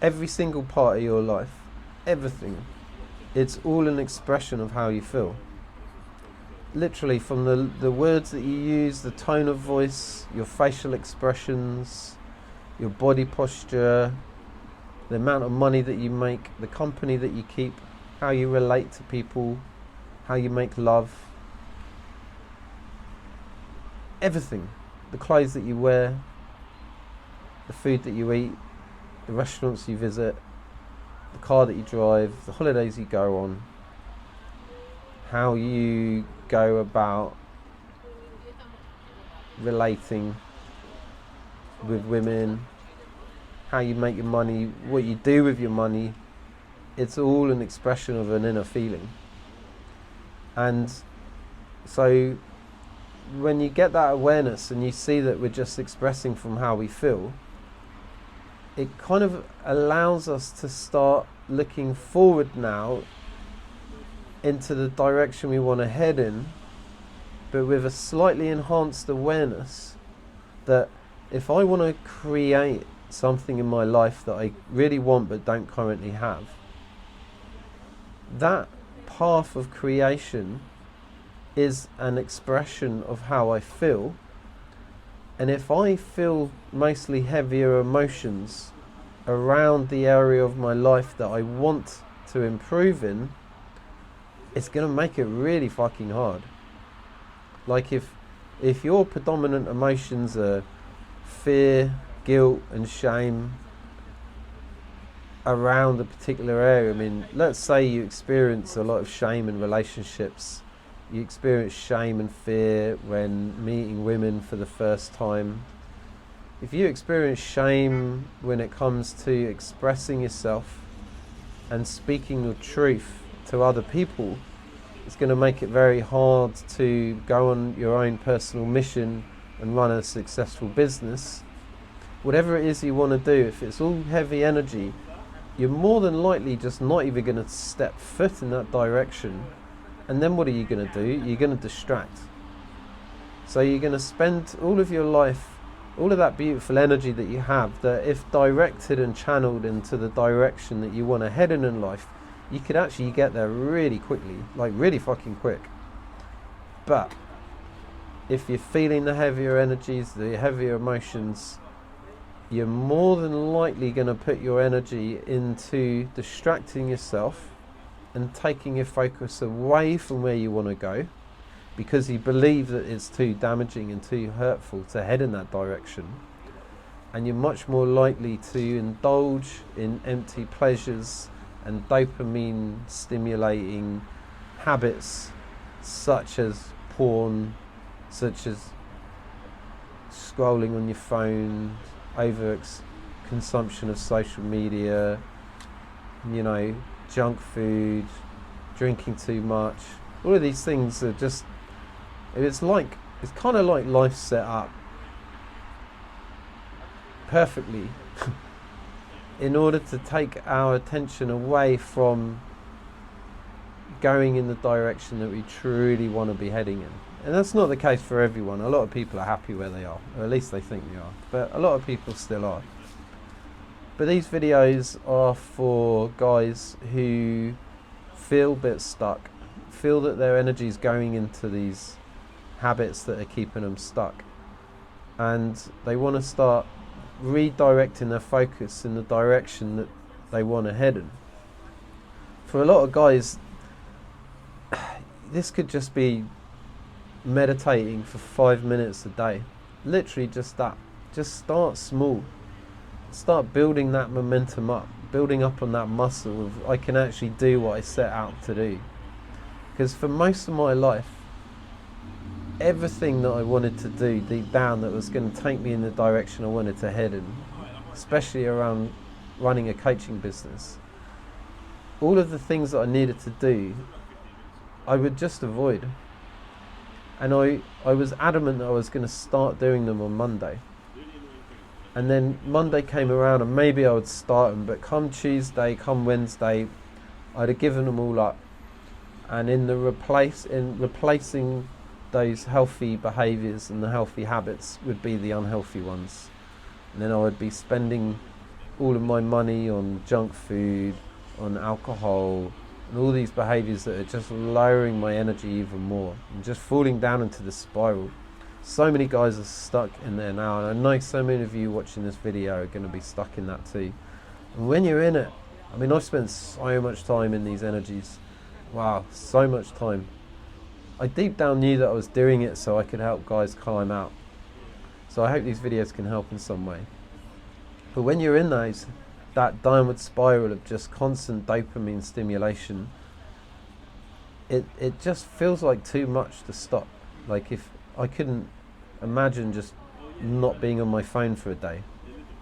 Every single part of your life, everything, it's all an expression of how you feel. Literally, from the words that you use, the tone of voice, your facial expressions, your body posture, the amount of money that you make, the company that you keep, how you relate to people, how you make love, everything, the clothes that you wear, the food that you eat, the restaurants you visit, the car that you drive, the holidays you go on, how you go about relating with women, how you make your money, what you do with your money, it's all an expression of an inner feeling. And so when you get that awareness and you see that we're just expressing from how we feel, it kind of allows us to start looking forward now into the direction we want to head in, but with a slightly enhanced awareness that if I want to create something in my life that I really want but don't currently have, that path of creation is an expression of how I feel. And if I feel mostly heavier emotions around the area of my life that I want to improve in, it's going to make it really fucking hard. Like if your predominant emotions are fear, guilt and shame around a particular area, I mean, let's say you experience a lot of shame in relationships, you experience shame and fear when meeting women for the first time. If you experience shame when it comes to expressing yourself and speaking your truth to other people, it's going to make it very hard to go on your own personal mission and run a successful business. Whatever it is you want to do, if it's all heavy energy, you're more than likely just not even going to step foot in that direction. And then what are you going to do? You're going to distract. So you're going to spend all of your life, all of that beautiful energy that you have, that if directed and channeled into the direction that you want to head in life, you could actually get there really quickly, like really fucking quick. But if you're feeling the heavier energies, the heavier emotions, you're more than likely going to put your energy into distracting yourself and taking your focus away from where you want to go, because you believe that it's too damaging and too hurtful to head in that direction. And you're much more likely to indulge in empty pleasures and dopamine stimulating habits such as porn, such as scrolling on your phone, over consumption of social media, you know, junk food, drinking too much. All of these things are just, it's kind of like life set up perfectly in order to take our attention away from going in the direction that we truly want to be heading in. And that's not the case for everyone. A lot of people are happy where they are, or at least they think they are, but a lot of people still are. But these videos are for guys who feel a bit stuck, feel that their energy is going into these habits that are keeping them stuck, and they want to start redirecting their focus in the direction that they want to head in. For a lot of guys, this could just be meditating for 5 minutes a day. Literally just that. Just start small. Start building that momentum up, building up on that muscle of I can actually do what I set out to do. Because for most of my life, everything that I wanted to do deep down that was going to take me in the direction I wanted to head in, especially around running a coaching business, all of the things that I needed to do, I would just avoid. And I was adamant that I was going to start doing them on Monday. And then Monday came around and maybe I would start them, but come Tuesday, come Wednesday, I'd have given them all up. And in replacing those healthy behaviours and the healthy habits would be the unhealthy ones. And then I would be spending all of my money on junk food, on alcohol, and all these behaviors that are just lowering my energy even more and just falling down into the spiral. So many guys are stuck in there now, and I know so many of you watching this video are going to be stuck in that too. And when you're in it, I mean, I've spent so much time in these energies. Wow, so much time. I deep down knew that I was doing it so I could help guys climb out. So I hope these videos can help in some way. But when you're in that downward spiral of just constant dopamine stimulation, it just feels like too much to stop. Like, if I couldn't imagine just not being on my phone for a day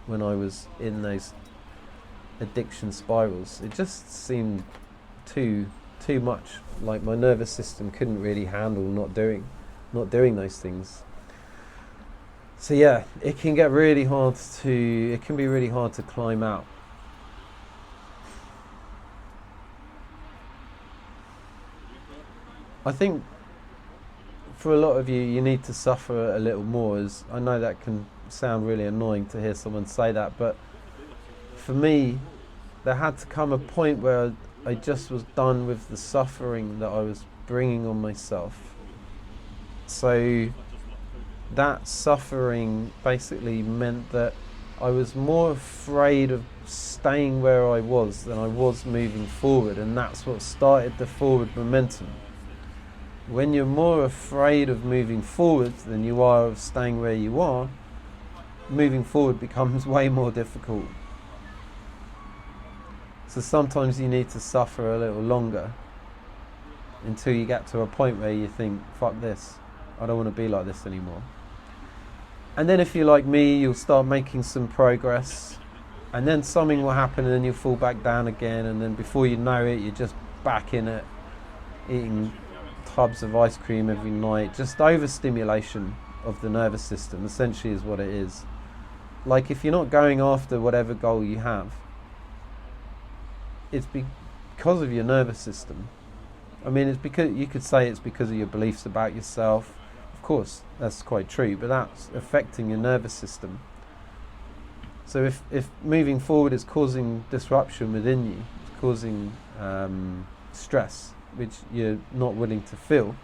when I was in those addiction spirals. It just seemed too much. Like, my nervous system couldn't really handle not doing those things. So yeah, it can be really hard to climb out. I think for a lot of you, you need to suffer a little more. As I know that can sound really annoying to hear someone say that, but for me, there had to come a point where I just was done with the suffering that I was bringing on myself. So that suffering basically meant that I was more afraid of staying where I was than I was moving forward, and that's what started the forward momentum. When you're more afraid of moving forward than you are of staying where you are, moving forward becomes way more difficult. So sometimes you need to suffer a little longer until you get to a point where you think, fuck this, I don't want to be like this anymore. And then if you're like me, you'll start making some progress, and then something will happen and then you'll fall back down again, and then before you know it, you're just back in it, eating tubs of ice cream every night. Just overstimulation of the nervous system essentially is what it is. Like, if you're not going after whatever goal you have, it's because of your nervous system. I mean, it's because you could say it's because of your beliefs about yourself. Of course, that's quite true, but that's affecting your nervous system. So if moving forward is causing disruption within you, it's causing stress, which you're not willing to feel,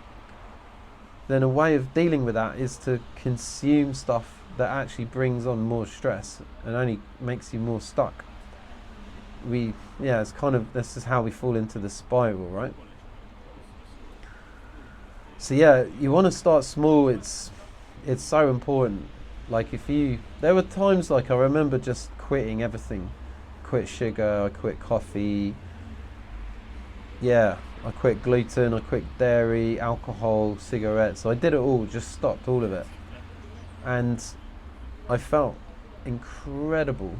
then a way of dealing with that is to consume stuff that actually brings on more stress and only makes you more stuck. It's kind of, this is how we fall into the spiral, right? So yeah, you want to start small. It's so important. Like, there were times, like, I remember just quitting everything. Quit sugar, I quit coffee. Yeah, I quit gluten, I quit dairy, alcohol, cigarettes. I did it all, just stopped all of it. And I felt incredible.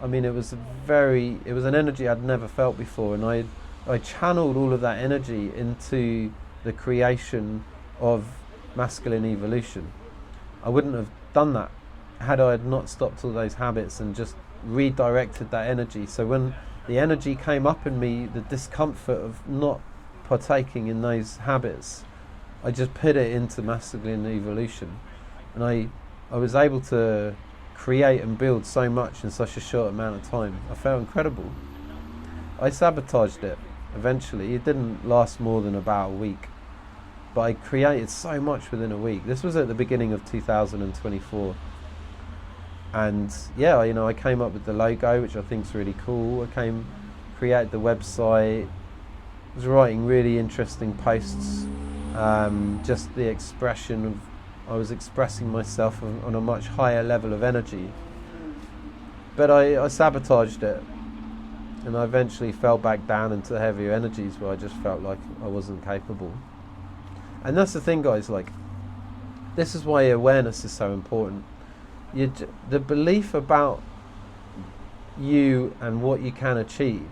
I mean, it was an energy I'd never felt before, and I channeled all of that energy into the creation of masculine evolution. I wouldn't have done that had I not stopped all those habits and just redirected that energy. So when the energy came up in me, the discomfort of not partaking in those habits, I just put it into masculine evolution, and I was able to create and build so much in such a short amount of time. I felt incredible. I sabotaged it eventually. It didn't last more than about a week, but I created so much within a week. This was at the beginning of 2024, and yeah, I came up with the logo, which I think is really cool. Created the website, was writing really interesting posts, just the expression of, I was expressing myself on a much higher level of energy. But I sabotaged it, and I eventually fell back down into heavier energies where I just felt like I wasn't capable. And that's the thing, guys, like, this is why awareness is so important. The belief about you and what you can achieve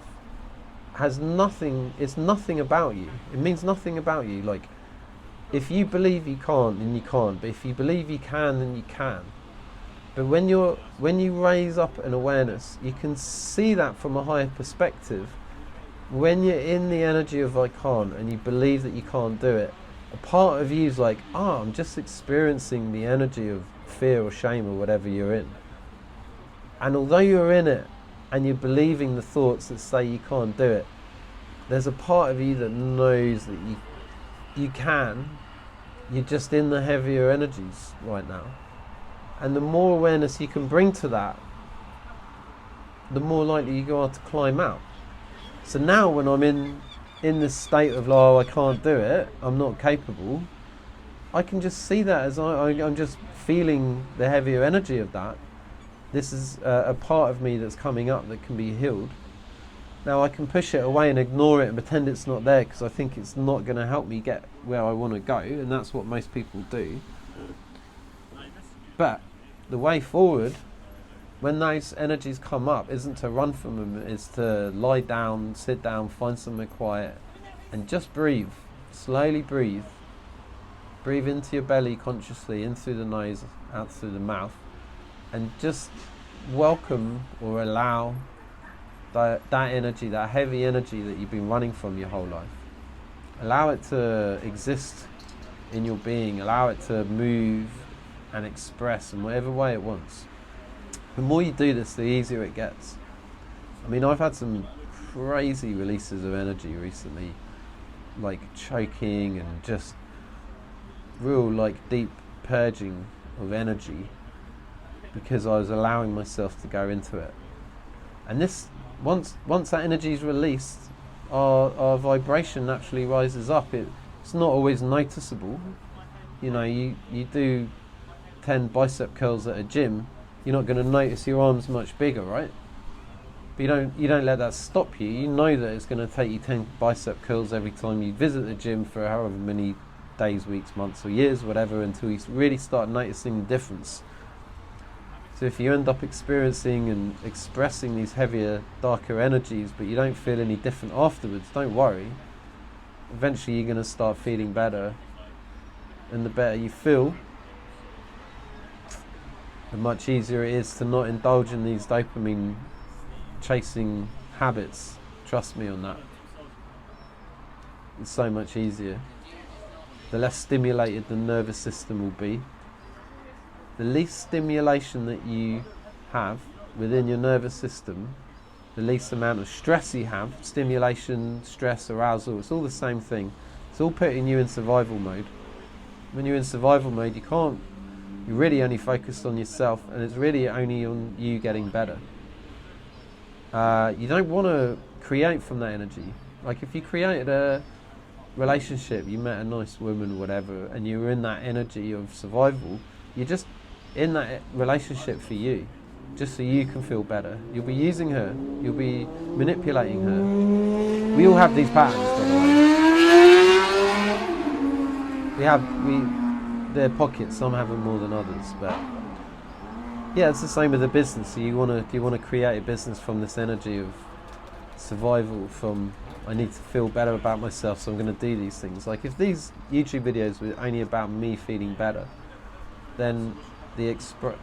it's nothing about you. It means nothing about you. Like, if you believe you can't, then you can't. But if you believe you can, then you can. But when you raise up an awareness, you can see that from a higher perspective. When you're in the energy of I can't, and you believe that you can't do it, a part of you is like, I'm just experiencing the energy of fear or shame or whatever you're in. And although you're in it, and you're believing the thoughts that say you can't do it, there's a part of you that knows that you can. You're just in the heavier energies right now. And the more awareness you can bring to that, the more likely you are to climb out. So now when I'm in this state of, oh, I can't do it, I'm not capable, I can just see that as I'm just feeling the heavier energy of that. This is a part of me that's coming up that can be healed. Now I can push it away and ignore it and pretend it's not there because I think it's not going to help me get where I want to go, and that's what most people do. But the way forward, when those energies come up, isn't to run from them, it's to lie down, sit down, find somewhere quiet, and just breathe. Slowly breathe. Breathe into your belly consciously, in through the nose, out through the mouth, and just welcome or allow that energy, that heavy energy that you've been running from your whole life. Allow it to exist in your being. Allow it to move and express in whatever way it wants. The more you do this, the easier it gets. I mean, I've had some crazy releases of energy recently, like choking and just real like deep purging of energy, because I was allowing myself to go into it. And this, once that energy is released, our vibration naturally rises up. It's not always noticeable. You know, you do 10 bicep curls at a gym, you're not going to notice your arms much bigger, right? But you don't let that stop you. You know that it's going to take you 10 bicep curls every time you visit the gym for however many days, weeks, months or years, whatever, until you really start noticing the difference. So if you end up experiencing and expressing these heavier, darker energies, but you don't feel any different afterwards, don't worry. Eventually you're going to start feeling better, and the better you feel, the much easier it is to not indulge in these dopamine chasing habits. Trust me on that. It's so much easier. The less stimulated the nervous system will be. The least stimulation that you have within your nervous system, the least amount of stress you have, stimulation, stress, arousal, it's all the same thing. It's all putting you in survival mode. When you're in survival mode, you're really only focused on yourself, and it's really only on you getting better. You don't want to create from that energy. Like if you created a relationship, you met a nice woman or whatever, and you were in that energy of survival, you're just in that relationship for you, just so you can feel better. You'll be using her, you'll be manipulating her. We all have these patterns, by the way. They're pockets, some have them more than others, but yeah, it's the same with the business. So you want to create a business from this energy of survival, from I need to feel better about myself, so I'm going to do these things. Like if these YouTube videos were only about me feeling better, then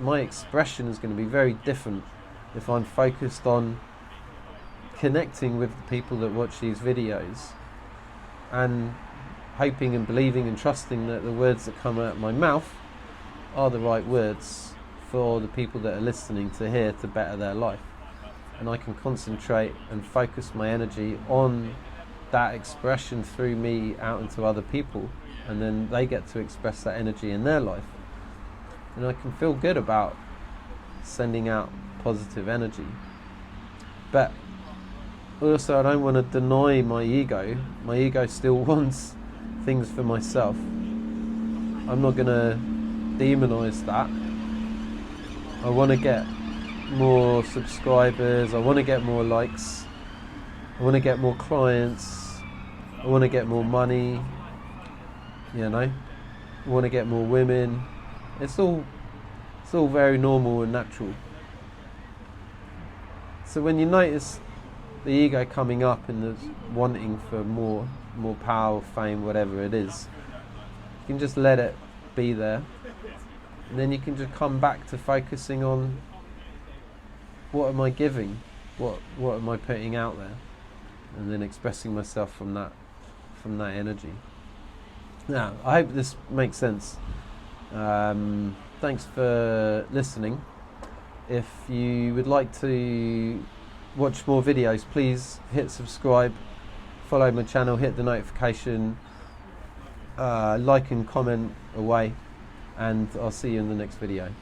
my expression is going to be very different if I'm focused on connecting with the people that watch these videos and hoping and believing and trusting that the words that come out of my mouth are the right words for the people that are listening to hear to better their life. And I can concentrate and focus my energy on that expression through me out into other people, and then they get to express that energy in their life. And I can feel good about sending out positive energy. But also I don't want to deny my ego. My ego still wants things for myself. I'm not going to demonize that. I want to get more subscribers, I want to get more likes, I want to get more clients, I want to get more money, you know, I want to get more women. It's all very normal and natural. So when you notice the ego coming up and the wanting for more power, fame, whatever it is, you can just let it be there, and then you can just come back to focusing on what am I giving, what am I putting out there, and then expressing myself from that energy. Now, I hope this makes sense. Thanks for listening. If you would like to watch more videos, please hit subscribe, follow my channel, hit the notification, like and comment away, and I'll see you in the next video.